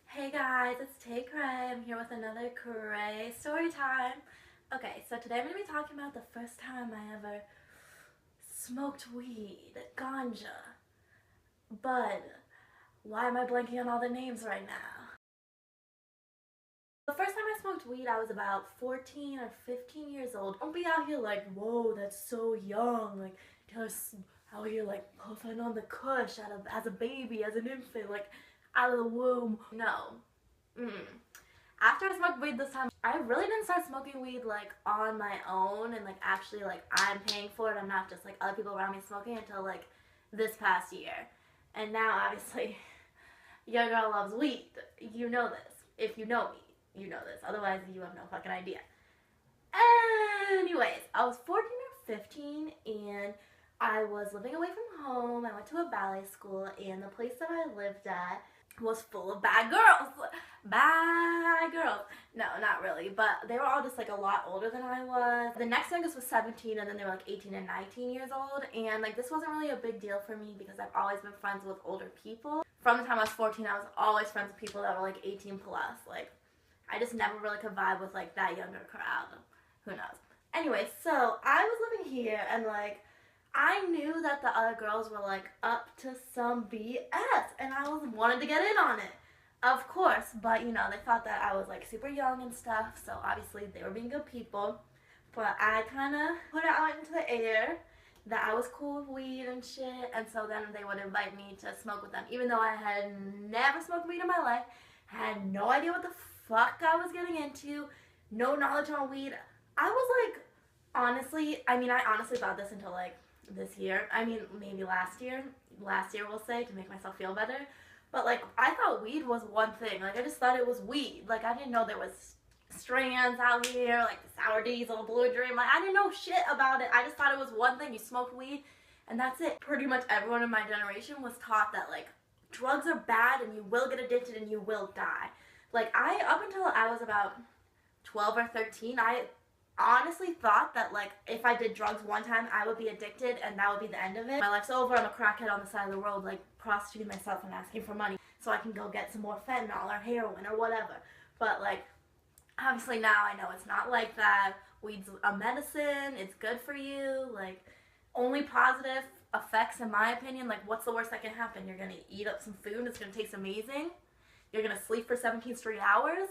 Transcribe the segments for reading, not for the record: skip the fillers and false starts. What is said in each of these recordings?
Hey guys, it's Tay Cray. I'm here with another Cray story time. Okay, so today I'm going to be talking about the first time I ever smoked weed, ganja, bud. Why am I blanking on all the names right now? The first time I smoked weed, I was about 14 or 15 years old. Don't be out here like, whoa, that's so young. Like, just out here like puffing on the kush as a baby, as an infant, like out of the womb. No. After I smoked weed this time, I really didn't start smoking weed like on my own and like actually like I'm paying for it. I'm not just like other people around me smoking until like this past year. And now obviously your girl loves weed. You know this. If you know me, you know this. Otherwise you have no fucking idea. Anyways, I was 14 or 15 and I was living away from home. I went to a ballet school and the place that I lived at was full of bad girls. Bad girls. No, not really, but they were all just like a lot older than I was. The next youngest was 17 and then they were like 18 and 19 years old, and like this wasn't really a big deal for me because I've always been friends with older people. From the time I was 14, I was always friends with people that were like 18 plus. Like I just never really could vibe with like that younger crowd. Who knows? Anyway, so I was living here and like I knew that the other girls were like up to some BS and I wanted to get in on it. Of course, but you know, they thought that I was like super young and stuff, so obviously they were being good people. But I kind of put it out into the air that I was cool with weed and shit, and so then they would invite me to smoke with them, even though I had never smoked weed in my life, had no idea what the fuck I was getting into, no knowledge on weed. I was like, honestly, I honestly thought this until like this year. Maybe last year we'll say, to make myself feel better. But like I thought weed was one thing. Like I just thought it was weed. Like I didn't know there was strands out here, like the sour diesel, blue dream. Like I didn't know shit about it. I just thought it was one thing. You smoke weed and that's it. Pretty much everyone in my generation was taught that like drugs are bad and you will get addicted and you will die. Like up until I was about 12 or 13, I honestly thought that like if I did drugs one time I would be addicted and that would be the end of it. My life's over. I'm a crackhead on the side of the road like prostituting myself and asking for money so I can go get some more fentanyl or heroin or whatever. But like obviously now I know it's not like that. Weed's a medicine. It's good for you. Like only positive effects in my opinion. Like what's the worst that can happen? You're gonna eat up some food. It's gonna taste amazing. You're gonna sleep for 17 straight hours.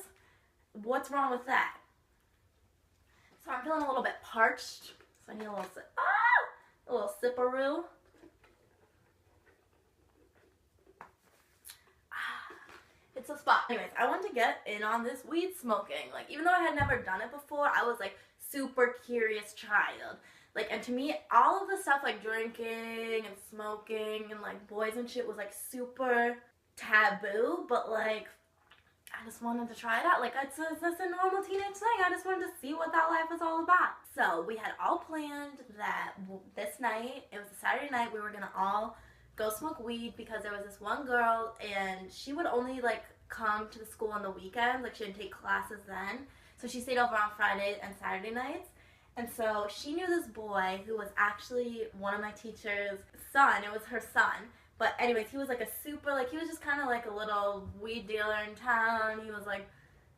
What's wrong with that? So I'm feeling a little bit parched, so I need a little sip. A little sipperoo. It's a spot. Anyways, I wanted to get in on this weed smoking. Like, even though I had never done it before, I was like super curious child. Like, and to me, all of the stuff like drinking and smoking and like boys and shit was like super taboo, but like I just wanted to try it out. Like, it's a normal teenage thing. I just wanted to see what that life was all about. So, we had all planned that this night, it was a Saturday night, we were gonna all go smoke weed because there was this one girl and she would only, like, come to the school on the weekends. Like, she didn't take classes then. So, she stayed over on Friday and Saturday nights. And so, she knew this boy who was actually one of my teacher's son. It was her son. But anyways, he was like he was just kind of like a little weed dealer in town. He was like,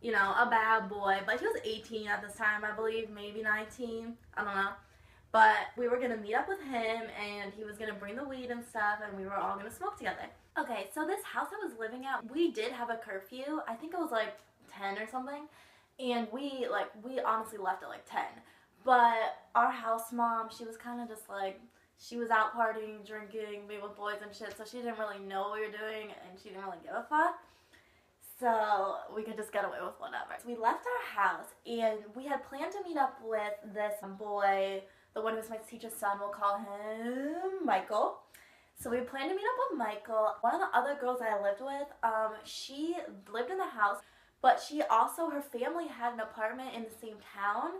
you know, a bad boy. But he was 18 at this time, I believe, maybe 19. I don't know. But we were going to meet up with him, and he was going to bring the weed and stuff, and we were all going to smoke together. Okay, so this house I was living at, we did have a curfew. I think it was like 10 or something. And we honestly left at like 10. But our house mom, she was kind of just like, she was out partying, drinking, being with boys and shit, so she didn't really know what we were doing, and she didn't really give a fuck. So we could just get away with whatever. So we left our house, and we had planned to meet up with this boy, the one who was my teacher's son, we'll call him Michael. So we planned to meet up with Michael. One of the other girls that I lived with, she lived in the house, but she also, her family had an apartment in the same town.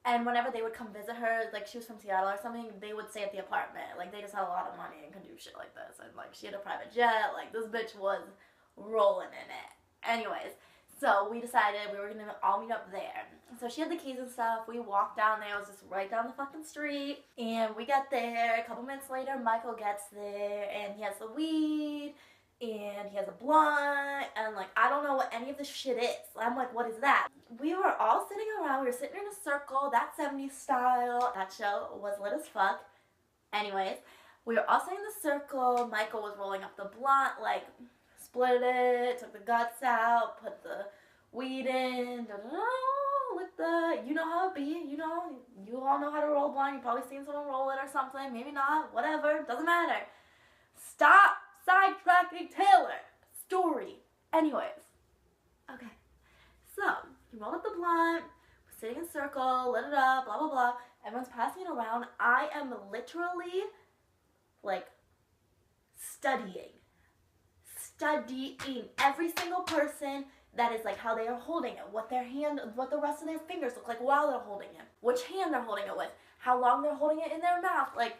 And whenever they would come visit her, like she was from Seattle or something, they would stay at the apartment. Like they just had a lot of money and could do shit like this. And like she had a private jet. Like this bitch was rolling in it. Anyways, So we decided we were gonna all meet up there. So she had the keys and stuff. We walked down there. It was just right down the fucking street. And we got there. A couple minutes later, Michael gets there and he has the weed and he has a blunt and like I don't know what any of this shit is. I'm like, what is that? We were all sitting around. We were sitting in a circle, that 70s style. That show was lit as fuck. Anyways, we were all sitting in the circle. Michael was rolling up the blunt, like split it, took the guts out, put the weed in, with the, you know how it be, you know, you all know how to roll blunt. You've probably seen someone roll it or something, maybe not, whatever, doesn't matter. Stop sidetracking Taylor. Story. Anyways, okay, so he rolled up the blunt, sitting in a circle, lit it up, blah, blah, blah. Everyone's passing it around. I am literally, like, studying every single person. That is like how they are holding it, what their hand, what the rest of their fingers look like while they're holding it, which hand they're holding it with, how long they're holding it in their mouth. Like,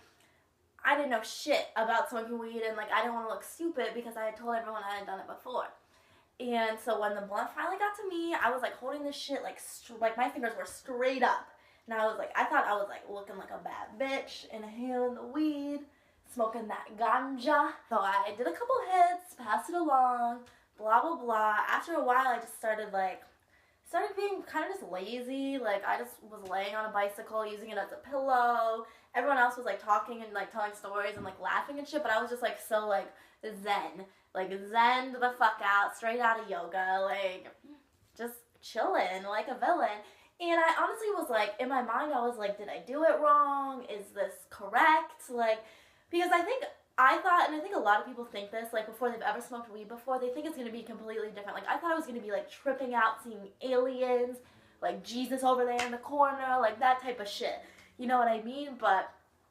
I didn't know shit about smoking weed, and like I didn't want to look stupid because I had told everyone I had done it before. And so when the blunt finally got to me, I was like holding this shit like my fingers were straight up, and I was like, I thought I was like looking like a bad bitch, inhaling the weed, smoking that ganja. So I did a couple hits, passed it along, blah, blah, blah. After a while, I just started being kind of just lazy. Like, I just was laying on a bicycle, using it as a pillow. Everyone else was, like, talking and, like, telling stories and, like, laughing and shit, but I was just, like, so, like, zen. Like, zen the fuck out, straight out of yoga, like, just chilling like a villain. And I honestly was, like, in my mind, I was, like, did I do it wrong? Is this correct? Like, because I thought, and I think a lot of people think this, like, before they've ever smoked weed before, they think it's going to be completely different. Like, I thought I was going to be, like, tripping out, seeing aliens, like, Jesus over there in the corner, like, that type of shit. You know what I mean? But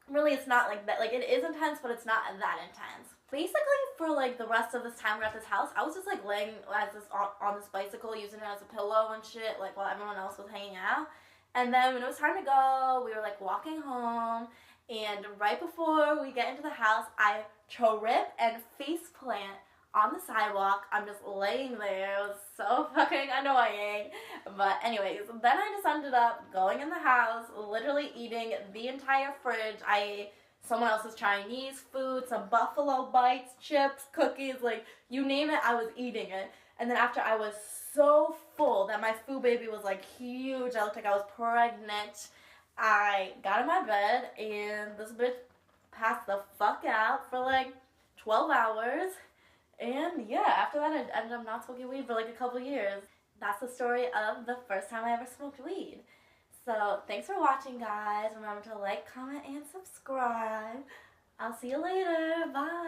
really, it's not like that. Like, it is intense, but it's not that intense. Basically, for, like, the rest of this time we're at this house, I was just, like, laying on this bicycle, using it as a pillow and shit, like, while everyone else was hanging out. And then when it was time to go, we were, like, walking home. And right before we get into the house, I trip and face plant on the sidewalk. I'm just laying there. It was so fucking annoying. But anyways, then I just ended up going in the house, literally eating the entire fridge. I ate someone else's Chinese food, some Buffalo Bites, chips, cookies, like, you name it, I was eating it. And then after I was so full that my food baby was, like, huge. I looked like I was pregnant. I got in my bed, and this bitch passed the fuck out for, like, 12 hours. And, yeah, after that, I ended up not smoking weed for, like, a couple years. That's the story of the first time I ever smoked weed. So, thanks for watching, guys. Remember to like, comment, and subscribe. I'll see you later. Bye.